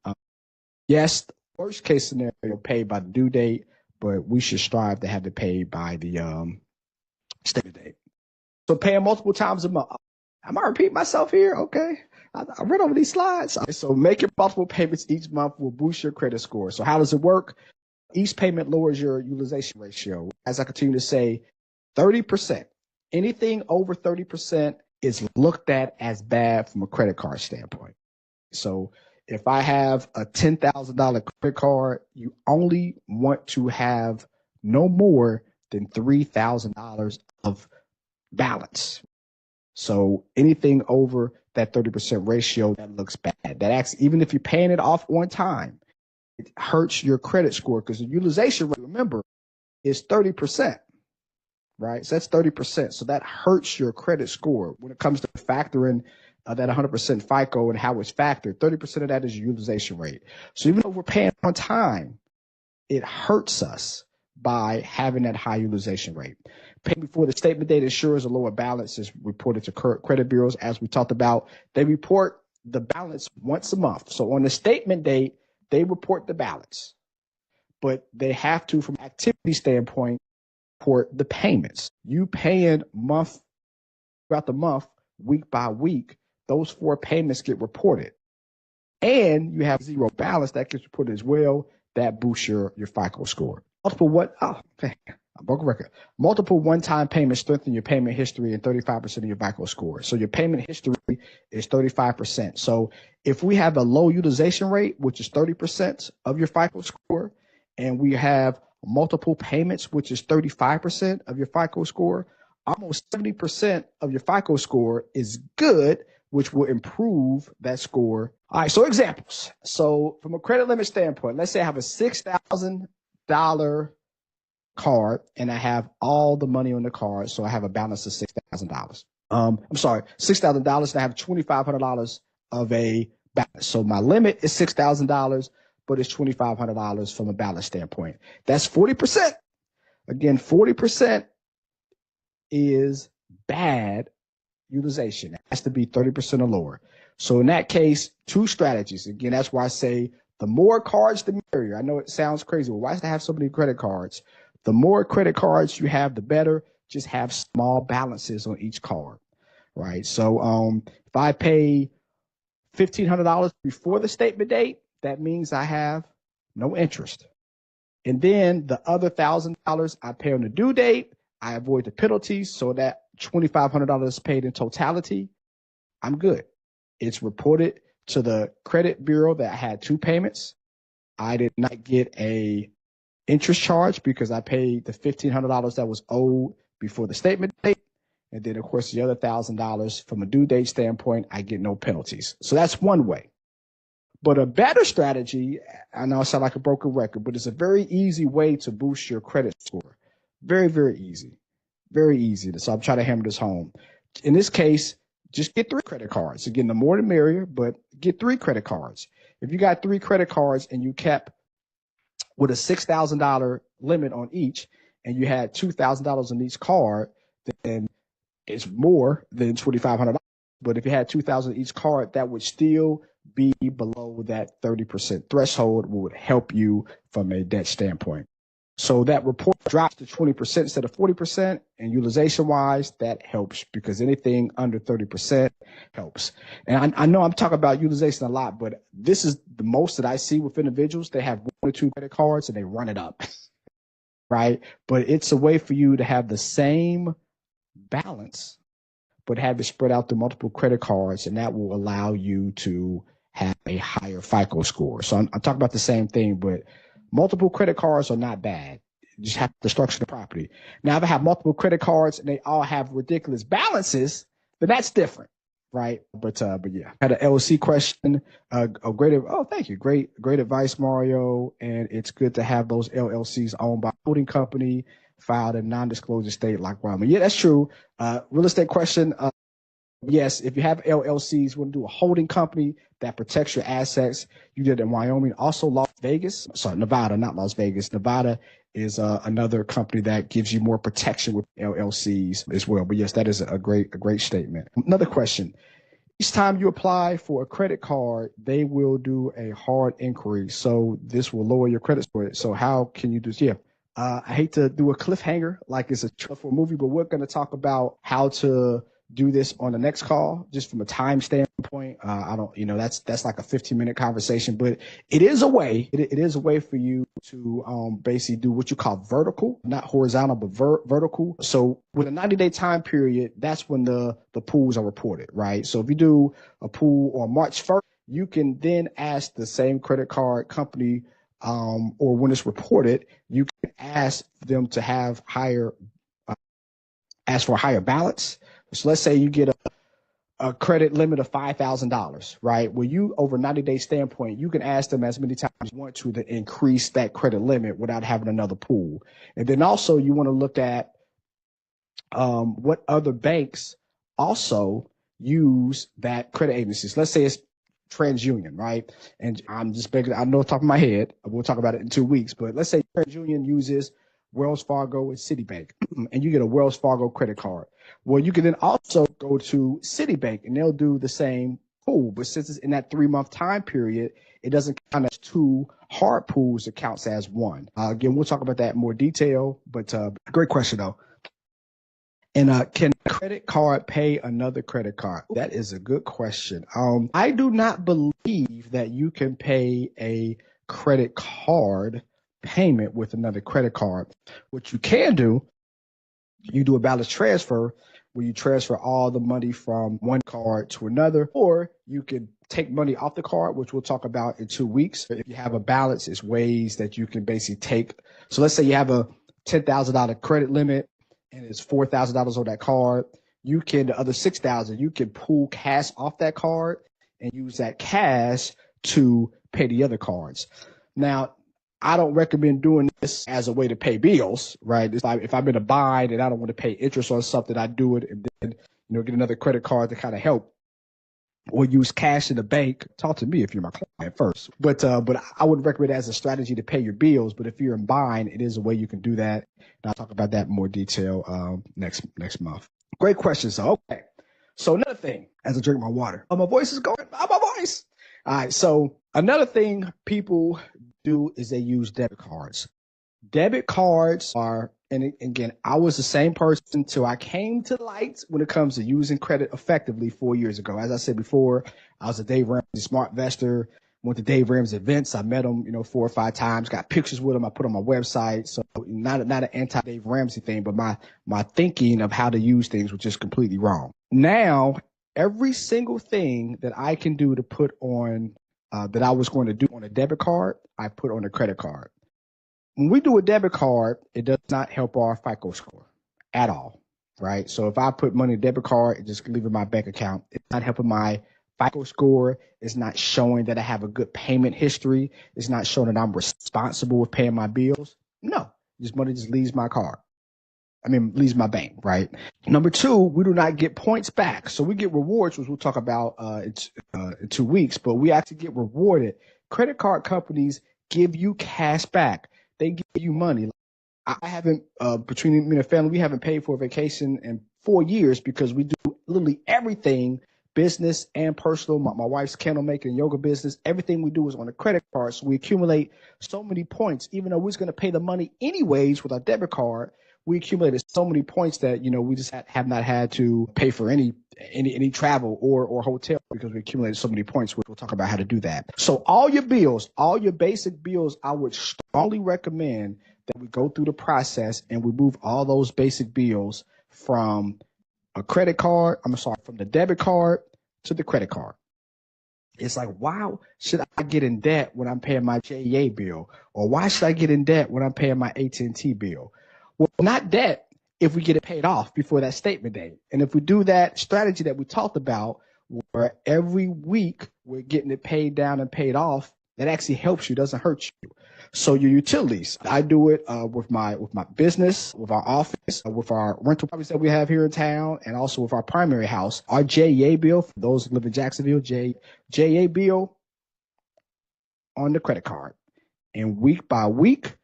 Yes, worst case scenario, paid by the due date, but we should strive to have it paid by the statement date. So paying multiple times a month. I might repeat myself here. Okay. I read over these slides. So making multiple payments each month will boost your credit score. So how does it work? Each payment lowers your utilization ratio. As I continue to say, 30%. Anything over 30% is looked at as bad from a credit card standpoint. So if I have a $10,000 credit card, you only want to have no more than $3,000 of balance. So anything over that 30% ratio, that looks bad. That acts, even if you're paying it off on time, it hurts your credit score because the utilization rate, remember, is 30%, right? So that's 30%. So that hurts your credit score when it comes to factoring that 100% FICO and how it's factored. 30% of that is your utilization rate. So even though we're paying on time, it hurts us by having that high utilization rate. Paying before the statement date ensures a lower balance is reported to credit bureaus. As we talked about, they report the balance once a month. So on the statement date, they report the balance, but they have to, from an activity standpoint, report the payments. You paying throughout the month, week by week, those 4 payments get reported. And you have zero balance that gets reported as well. That boosts your FICO score. Multiple one-time payments strengthen your payment history and 35% of your FICO score. So your payment history is 35%. So if we have a low utilization rate, which is 30% of your FICO score, and we have multiple payments, which is 35% of your FICO score, almost 70% of your FICO score is good, which will improve that score. All right, so examples. So from a credit limit standpoint, let's say I have a $6,000 card and I have all the money on the card, so I have a balance of $6,000. I'm sorry, $6,000 and I have $2,500 of a balance. So my limit is $6,000, but it's $2,500 from a balance standpoint. That's 40%. Again, 40% is bad utilization. It has to be 30% or lower. So in that case, 2 strategies. Again, that's why I say the more cards, the merrier. I know it sounds crazy. Well, why does it have so many credit cards? The more credit cards you have, the better. Just have small balances on each card, right? So if I pay $1,500 before the statement date, that means I have no interest. And then the other $1,000 I pay on the due date, I avoid the penalties, so that $2,500 paid in totality, I'm good. It's reported to the credit bureau that I had 2 payments. I did not get a interest charge because I paid the $1,500 that was owed before the statement date. And then, of course, the other $1,000 from a due date standpoint, I get no penalties. So that's one way. But a better strategy, I know I sound like a broken record, but it's a very easy way to boost your credit score. Very, very easy. Very easy. So I'm trying to hammer this home. In this case, just get 3 credit cards. Again, the more the merrier, but get 3 credit cards. If you got 3 credit cards and you kept with a $6,000 limit on each, and you had $2,000 on each card, then it's more than $2,500. But if you had $2,000 each card, that would still be below that 30% threshold, would help you from a debt standpoint. So that report drops to 20% instead of 40%, and utilization-wise, that helps because anything under 30% helps. And I know I'm talking about utilization a lot, but this is the most that I see with individuals. They have 1 or 2 credit cards and they run it up, right? But it's a way for you to have the same balance, but have it spread out through multiple credit cards, and that will allow you to have a higher FICO score. So I'm talking about the same thing, but multiple credit cards are not bad. You just have to structure the property. Now, if I have multiple credit cards and they all have ridiculous balances, then that's different, right? But yeah, I had an LLC question. Thank you. Great advice, Mario. And it's good to have those LLCs owned by a holding company filed in non-disclosure state like Wyoming. Yeah, that's true. Real estate question. Yes, if you have LLCs, want to do a holding company that protects your assets, you did it in Wyoming. Also, Las Vegas, sorry, Nevada, not Las Vegas. Nevada is another company that gives you more protection with LLCs as well. But yes, that is a great statement. Another question. Each time you apply for a credit card, they will do a hard inquiry. So this will lower your credit score. So how can you do this? Yeah. I hate to do a cliffhanger like it's a trailer for a movie, but we're going to talk about how to do this on the next call, just from a time standpoint. I don't, that's like a 15-minute conversation, but it is a way. It is a way for you to basically do what you call vertical, not horizontal, but vertical. So with a 90-day time period, that's when the pools are reported, right? So if you do a pool on March 1st, you can then ask the same credit card company, or when it's reported, you can ask them to have ask for a higher balance. So let's say you get a credit limit of $5,000, right? Well, you over 90-day standpoint, you can ask them as many times as you want to increase that credit limit without having another pool. And then also you want to look at what other banks also use that credit agencies. Let's say it's TransUnion, right? And I'm just begging, I know off the top of my head, we'll talk about it in 2 weeks, but let's say TransUnion uses Wells Fargo and Citibank, and you get a Wells Fargo credit card. Well, you can then also go to Citibank and they'll do the same pool. But since it's in that 3-month time period, it doesn't count as two hard pools, it counts as one. Again, we'll talk about that in more detail, but great question though. And can a credit card pay another credit card? That is a good question. I do not believe that you can pay a credit card payment with another credit card. What you can do, you do a balance transfer where you transfer all the money from one card to another, or you can take money off the card, which we'll talk about in 2 weeks. If you have a balance, it's ways that you can basically take. So let's say you have a $10,000 credit limit and it's $4,000 on that card. You can, the other $6,000, you can pull cash off that card and use that cash to pay the other cards. Now, I don't recommend doing this as a way to pay bills, right? It's like if I'm in a bind and I don't want to pay interest on something, I do it and then, get another credit card to kind of help, or use cash in the bank. Talk to me if you're my client first. But I wouldn't recommend it as a strategy to pay your bills. But if you're in bind, it is a way you can do that. And I'll talk about that in more detail next month. Great questions. Okay. So another thing, as I drink my water, my voice is going. My voice. All right. So another thing people do is they use debit cards. Debit cards are, and again, I was the same person until I came to light when it comes to using credit effectively 4 years ago. As I said before, I was a Dave Ramsey SmartVestor, went to Dave Ramsey events. I met him, 4 or 5 times, got pictures with him. I put on my website. So not an anti-Dave Ramsey thing, but my thinking of how to use things was just completely wrong. Now, every single thing that I can do to put on, that I was going to do on a debit card, I put on a credit card. When we do a debit card, it does not help our FICO score at all, right? So if I put money in a debit card, it just leaves in my bank account. It's not helping my FICO score. It's not showing that I have a good payment history. It's not showing that I'm responsible with paying my bills. No, this money just leaves my card. Leaves my bank, right? Number 2, we do not get points back. So we get rewards, which we'll talk about in 2 weeks, but we actually get rewarded. Credit card companies give you cash back. They give you money. I haven't, between me and the family, we haven't paid for a vacation in 4 years because we do literally everything, business and personal. My wife's candle making and yoga business, everything we do is on a credit card. So we accumulate so many points, even though we're going to pay the money anyways with our debit card. We accumulated so many points that, we just have not had to pay for any travel or hotel because we accumulated so many points, which we'll talk about how to do that. So all your bills, all your basic bills, I would strongly recommend that we go through the process and we move all those basic bills from a credit card, from the debit card to the credit card. It's like, why should I get in debt when I'm paying my JEA bill? Or why should I get in debt when I'm paying my AT&T bill? Well, not debt if we get it paid off before that statement date. And if we do that strategy that we talked about, where every week we're getting it paid down and paid off, that actually helps you, doesn't hurt you. So your utilities, I do it with my business, with our office, with our rental properties that we have here in town, and also with our primary house. Our JEA bill, for those who live in Jacksonville, JEA bill on the credit card. And week by week,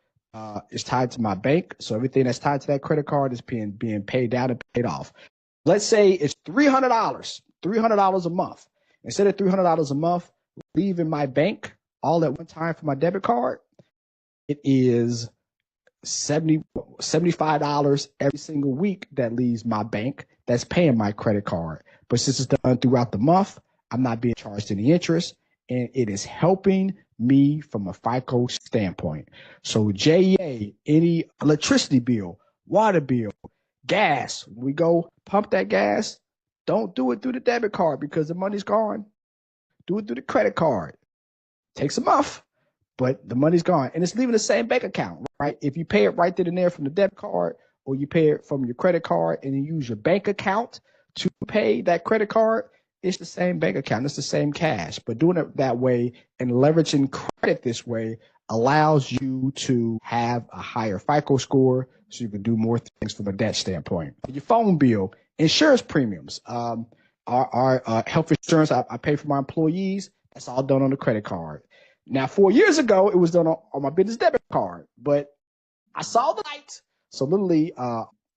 it's tied to my bank. So everything that's tied to that credit card is being paid out and paid off. Let's say it's $300 a month. Instead of $300 a month leaving my bank all at one time for my debit card, it is $75 every single week that leaves my bank that's paying my credit card. But since it's done throughout the month, I'm not being charged any interest, and it is helping me from a FICO standpoint. So JEA, any electricity bill, water bill, gas, we go pump that gas, don't do it through the debit card because the money's gone. Do it through the credit card. Takes a month, but the money's gone. And it's leaving the same bank account, right? If you pay it right then and there from the debit card, or you pay it from your credit card and you use your bank account to pay that credit card, it's the same bank account. It's the same cash. But doing it that way and leveraging credit this way allows you to have a higher FICO score so you can do more things from a debt standpoint. Your phone bill, insurance premiums, our health insurance I pay for my employees, that's all done on the credit card. Now, 4 years ago, it was done on my business debit card, but I saw the light. So literally,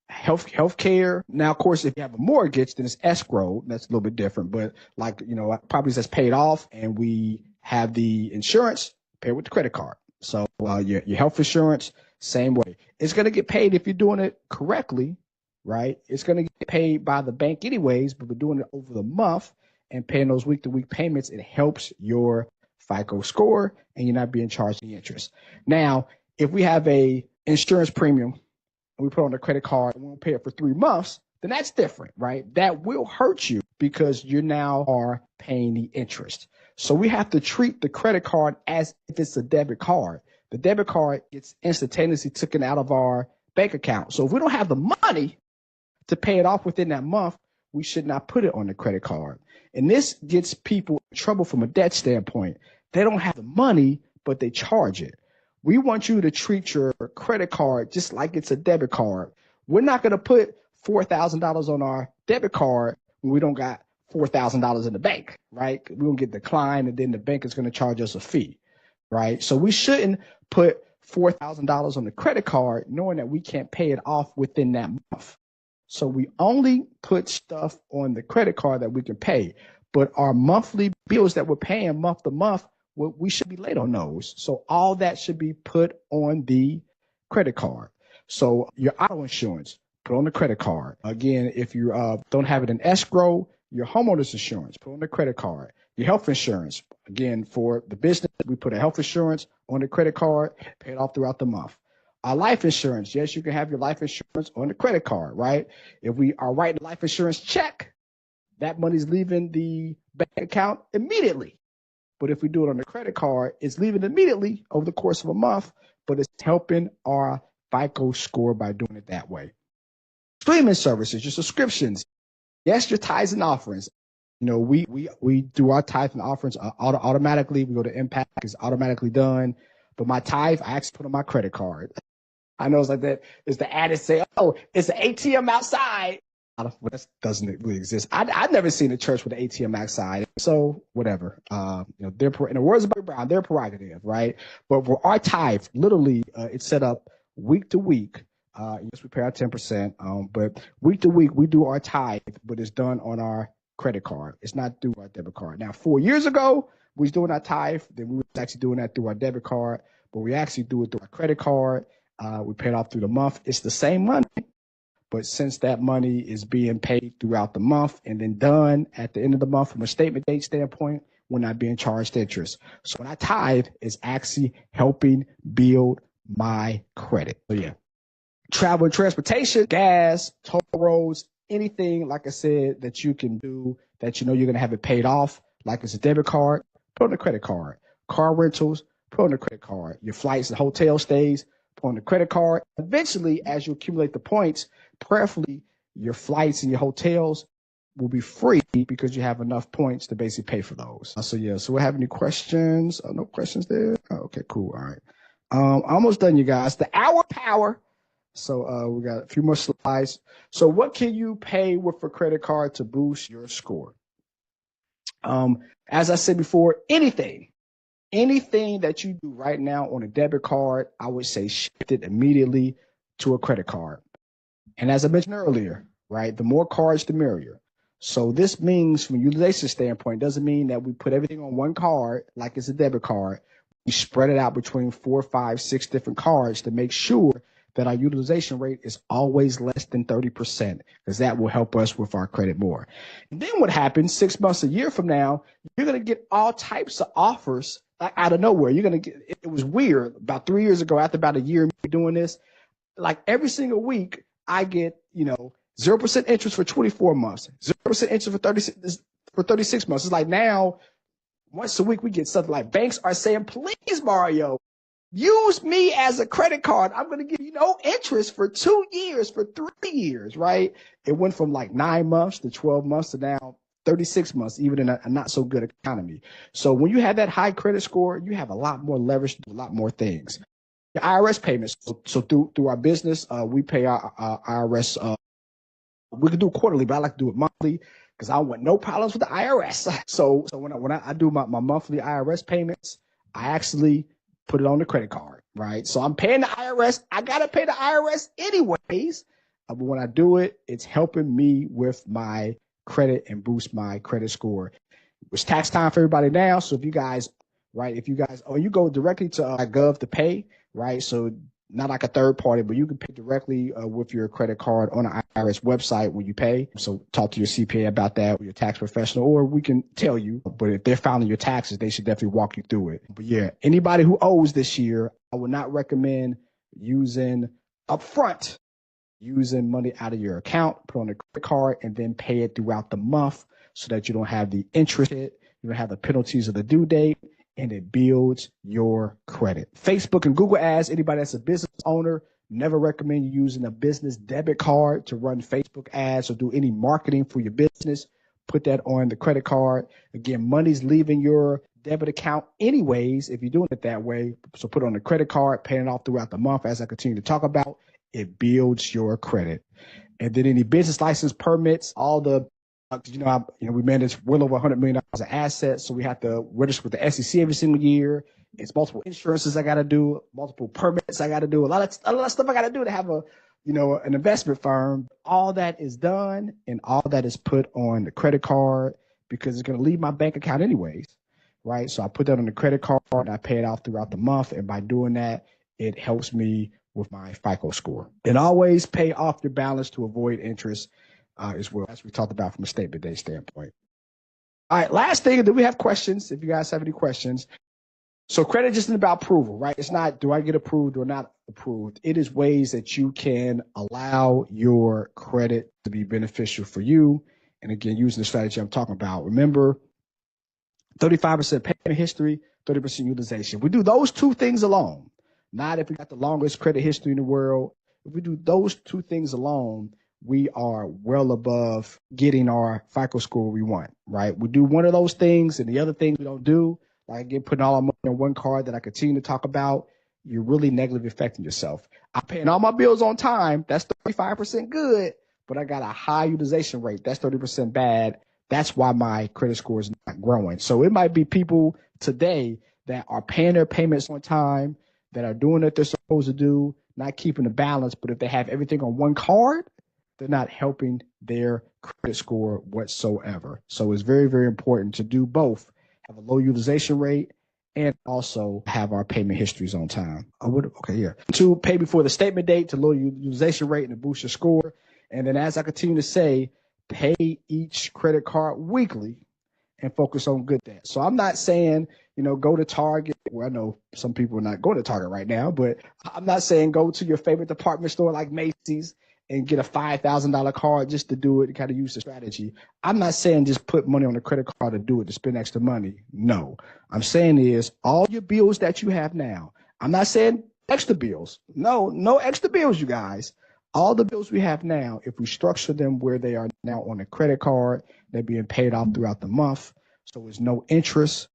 health care. Now, of course, if you have a mortgage, then it's escrow. That's a little bit different. But like, properties that's paid off and we have the insurance, pay with the credit card. So your health insurance, same way. It's going to get paid if you're doing it correctly, right? It's going to get paid by the bank anyways, but we're doing it over the month and paying those week-to-week payments. It helps your FICO score and you're not being charged the interest. Now, if we have a insurance premium and we put on the credit card and we won't pay it for 3 months, then that's different, right? That will hurt you because you now are paying the interest. So we have to treat the credit card as if it's a debit card. The debit card gets instantaneously taken out of our bank account. So if we don't have the money to pay it off within that month, we should not put it on the credit card. And this gets people in trouble from a debt standpoint. They don't have the money, but they charge it. We want you to treat your credit card just like it's a debit card. We're not going to put $4,000 on our debit card when we don't got $4,000 in the bank, right? We're going to get declined and then the bank is going to charge us a fee, right? So we shouldn't put $4,000 on the credit card knowing that we can't pay it off within that month. So we only put stuff on the credit card that we can pay, but our monthly bills that we're paying month to month, we should be late on those. So all that should be put on the credit card. So your auto insurance, put on the credit card. Again, if you don't have it in escrow, your homeowner's insurance, put on the credit card. Your health insurance, again, for the business, we put a health insurance on the credit card, pay it off throughout the month. Our life insurance, yes, you can have your life insurance on the credit card, right? If we are writing a life insurance check, that money's leaving the bank account immediately. But if we do it on the credit card, it's leaving immediately over the course of a month, but it's helping our FICO score by doing it that way. Streaming services, your subscriptions, yes, your tithes and offerings. We do our tithe and offerings automatically. We go to Impact, it's automatically done. But my tithe, I actually put on my credit card. I know it's like that. It's the added say, oh, it's an ATM outside. That doesn't really exist. I've never seen a church with an ATM outside. So whatever. They're in the words of Bobby Brown, their prerogative, right? But for our tithe, literally, it's set up week to week. Yes, we pay our 10%. But week to week, we do our tithe, but it's done on our credit card. It's not through our debit card. Now, 4 years ago, we was doing our tithe. Then we was actually doing that through our debit card, but we actually do it through our credit card. We pay it off through the month. It's the same money, but since that money is being paid throughout the month and then done at the end of the month from a statement date standpoint, we're not being charged interest. So when I tithe, it's actually helping build my credit. So yeah, travel and transportation, gas, toll roads, anything, like I said, that you can do that you're going to have it paid off, like it's a debit card, put on the credit card. Car rentals, put on the credit card. Your flights and hotel stays, put on the credit card. Eventually, as you accumulate the points, prayerfully, your flights and your hotels will be free because you have enough points to basically pay for those. So we'll have any questions? No questions there? Okay, cool. All right. Almost done, you guys. The hour power. So we got a few more slides. So what can you pay with a credit card to boost your score? As I said before, anything that you do right now on a debit card, I would say shift it immediately to a credit card. And as I mentioned earlier, right, the more cards, the merrier. So this means from a utilization standpoint, doesn't mean that we put everything on one card like it's a debit card. We spread it out between 4, 5, 6 different cards to make sure that our utilization rate is always less than 30%, because that will help us with our credit more. And then what happens 6 months, a year from now, you're going to get all types of offers out of nowhere. You're going to get, it was weird about 3 years ago, after about a year of doing this, like every single week I get, 0% interest for 24 months, 0% interest for 36 months. It's like now once a week we get something like banks are saying, please, Mario, use me as a credit card. I'm going to give you no interest for 2 years, for 3 years, right? It went from like 9 months to 12 months to now 36 months, even in a not so good economy. So when you have that high credit score, you have a lot more leverage to do a lot more things. The IRS payments. So through our business, we pay our IRS. We can do it quarterly, but I like to do it monthly because I want no problems with the IRS. So when I do my monthly IRS payments, I actually put it on the credit card, right? So I'm paying the IRS. I got to pay the IRS anyways. But when I do it, it's helping me with my credit and boost my credit score. It's tax time for everybody now. So if you guys, you go directly to Gov to pay, right? So not like a third party, but you can pay directly with your credit card on the IRS website when you pay. So talk to your CPA about that, or your tax professional, or we can tell you. But if they're filing your taxes, they should definitely walk you through it. But yeah, anybody who owes this year, I would not recommend using upfront, using money out of your account, put on a credit card, and then pay it throughout the month so that you don't have the interest, you don't have the penalties of the due date, and it builds your credit. Facebook and Google ads, anybody that's a business owner, never recommend you using a business debit card to run Facebook ads or do any marketing for your business. Put that on the credit card. Again, money's leaving your debit account anyways if you're doing it that way. So put it on the credit card, paying it off throughout the month. As I continue to talk about, it builds your credit. And then any business license permits, all the we manage well over $100 million of assets, so we have to register with the SEC every single year. It's multiple insurances I got to do, multiple permits I got to do, a lot of stuff I got to do to have an investment firm. All that is done, and all that is put on the credit card because it's going to leave my bank account anyways, right? So I put that on the credit card and I pay it off throughout the month, and by doing that, it helps me with my FICO score. And always pay off your balance to avoid interest. As well, as we talked about from a statement day standpoint. All right, last thing, do we have questions? If you guys have any questions. So credit just isn't about approval, right? It's not, do I get approved or not approved? It is ways that you can allow your credit to be beneficial for you. And again, using the strategy I'm talking about. Remember, 35% payment history, 30% utilization. We do those two things alone. Not if we got the longest credit history in the world. If we do those two things alone, we are well above getting our FICO score we want, right? We do one of those things, and the other things we don't do, like again, putting all our money on one card that I continue to talk about, you're really negatively affecting yourself. I'm paying all my bills on time. That's 35% good, but I got a high utilization rate. That's 30% bad. That's why my credit score is not growing. So it might be people today that are paying their payments on time, that are doing what they're supposed to do, not keeping the balance, but if they have everything on one card, they're not helping their credit score whatsoever. So it's very, very important to do both, have a low utilization rate and also have our payment histories on time. To pay before the statement date to lower your utilization rate and to boost your score. And then as I continue to say, pay each credit card weekly and focus on good debt. So I'm not saying, go to Target. Well, I know some people are not going to Target right now, but I'm not saying go to your favorite department store like Macy's and get a $5,000 card just to do it and kind of use the strategy. I'm not saying just put money on a credit card to do it, to spend extra money. No, I'm saying is all your bills that you have now. I'm not saying extra bills. No extra bills, you guys. All the bills we have now, if we structure them where they are now on a credit card, they're being paid off throughout the month. So there's no interest,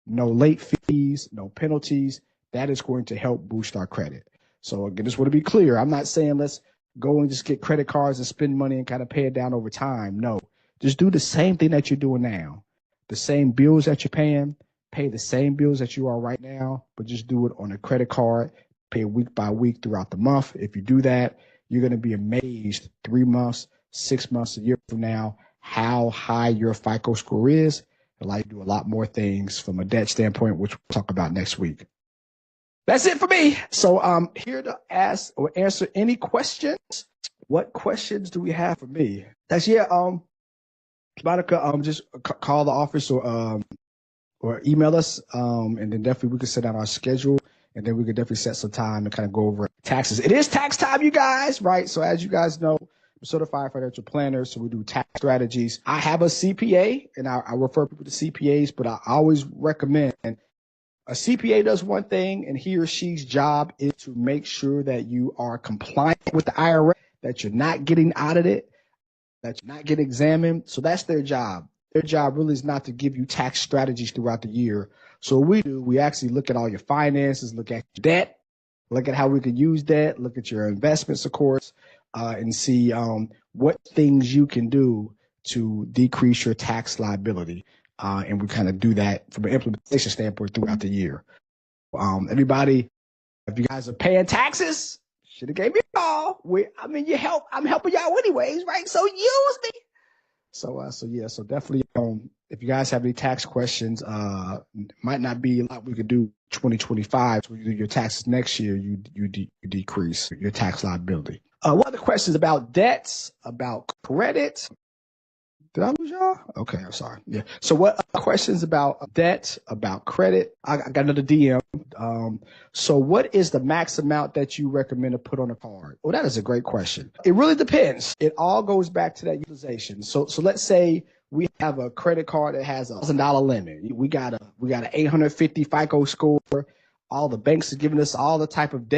no late fees, no penalties. that is going to help boost our credit. So again, just want to be clear. I'm not saying let's go and just get credit cards and spend money and kind of pay it down over time. No, just do the same thing that you're doing now. The same bills that you're paying, pay the same bills that you are right now, but just do it on a credit card, pay week by week throughout the month. If you do that, you're going to be amazed 3 months, 6 months, a year from now, how high your FICO score is. It'll allow you to do a lot more things from a debt standpoint, which we'll talk about next week. That's it for me. So I'm here to ask or answer any questions. What questions do we have for me? That's Monica, just call the office or email us, and then definitely we can set out our schedule, and then we can definitely set some time to kind of go over taxes. It is tax time, you guys, right? So as you guys know, I'm a certified financial planner, so we do tax strategies. I have a CPA, and I refer people to CPAs, but I always recommend a CPA does one thing, and he or she's job is to make sure that you are compliant with the IRS, that you're not getting audited, that you're not getting examined. So that's their job. Their job really is not to give you tax strategies throughout the year. So what we do, we actually look at all your finances, look at your debt, look at how we could use debt, look at your investments, of course, and see what things you can do to decrease your tax liability. And we kind of do that from an implementation standpoint throughout the year. Everybody, if you guys are paying taxes, should have gave me a call. I'm helping y'all anyways, right? So use me. So definitely, if you guys have any tax questions, might not be a lot we could do 2025. So when you do your taxes next year, you decrease your tax liability. What other questions about debts, about credit? Did I lose y'all? Okay, I'm sorry. Yeah. So what questions about debt, about credit? I got another DM. So what is the max amount that you recommend to put on a card? Well, that is a great question. It really depends. It all goes back to that utilization. So let's say we have a credit card that has $1,000 limit. We got an 850 FICO score. All the banks are giving us all the type of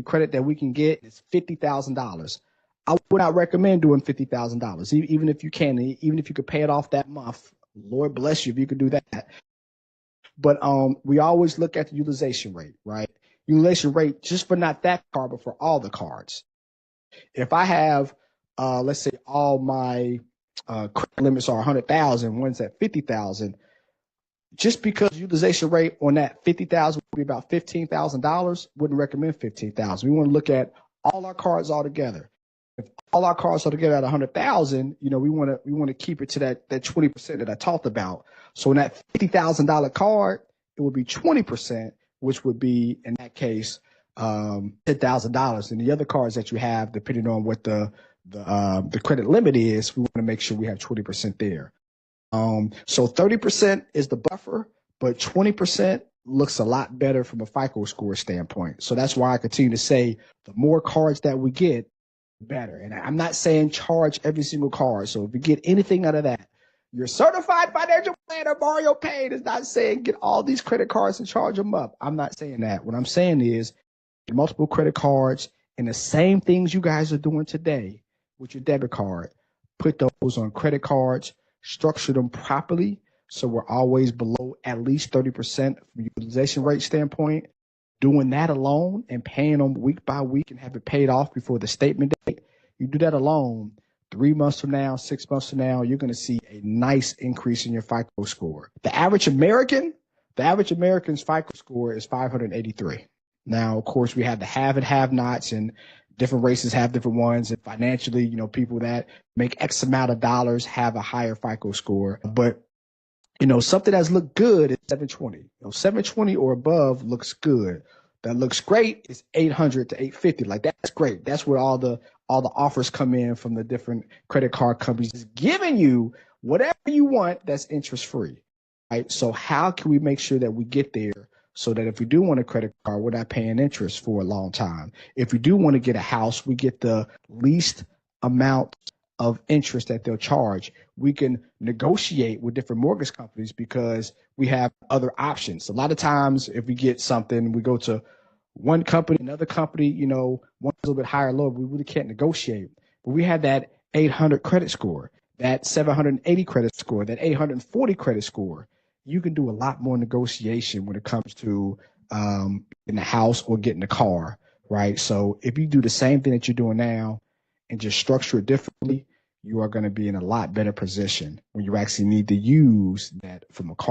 credit that we can get. It's $50,000. I would not recommend doing $50,000, even if you can, even if you could pay it off that month. Lord bless you if you could do that. But we always look at the utilization rate, right? Utilization rate just for not that card, but for all the cards. If I have, let's say, all my credit limits are 100,000, one's at 50,000, just because utilization rate on that 50,000 would be about $15,000, wouldn't recommend 15,000. We want to look at all our cards all together. If all our cards are together at 100,000, we want to keep it to that 20% that I talked about. So in that $50,000 card, it would be 20%, which would be in that case $10,000. And the other cards that you have, depending on what the credit limit is, we want to make sure we have 20% there. So 30% is the buffer, but 20% looks a lot better from a FICO score standpoint. So that's why I continue to say the more cards that we get, better. And I'm not saying charge every single card. So if you get anything out of that, your certified financial planner, Mario Payne, is not saying get all these credit cards and charge them up. I'm not saying that. What I'm saying is get multiple credit cards and the same things you guys are doing today with your debit card, put those on credit cards, structure them properly so we're always below at least 30% from utilization rate standpoint. Doing that alone and paying them week by week and have it paid off before the statement date, you do that alone, 3 months from now, 6 months from now, you're going to see a nice increase in your FICO score. The average American's FICO score is 583. Now, of course, we have the have and have-nots, and different races have different ones. And financially, people that make X amount of dollars have a higher FICO score. But something that's looked good is 720. 720 or above looks good. That looks great is 800 to 850. Like, that's great. That's where all the offers come in from the different credit card companies, just giving you whatever you want that's interest free, right? So how can we make sure that we get there so that if we do want a credit card, we're not paying interest for a long time? If we do want to get a house, we get the least amount of interest that they'll charge. We can negotiate with different mortgage companies because we have other options. A lot of times if we get something, we go to one company, another company, one's a little bit higher, lower, we really can't negotiate. But we have that 800 credit score, that 780 credit score, that 840 credit score. You can do a lot more negotiation when it comes to in the house or getting a car, right? So if you do the same thing that you're doing now and just structure it differently, you are going to be in a lot better position when you actually need to use that from a car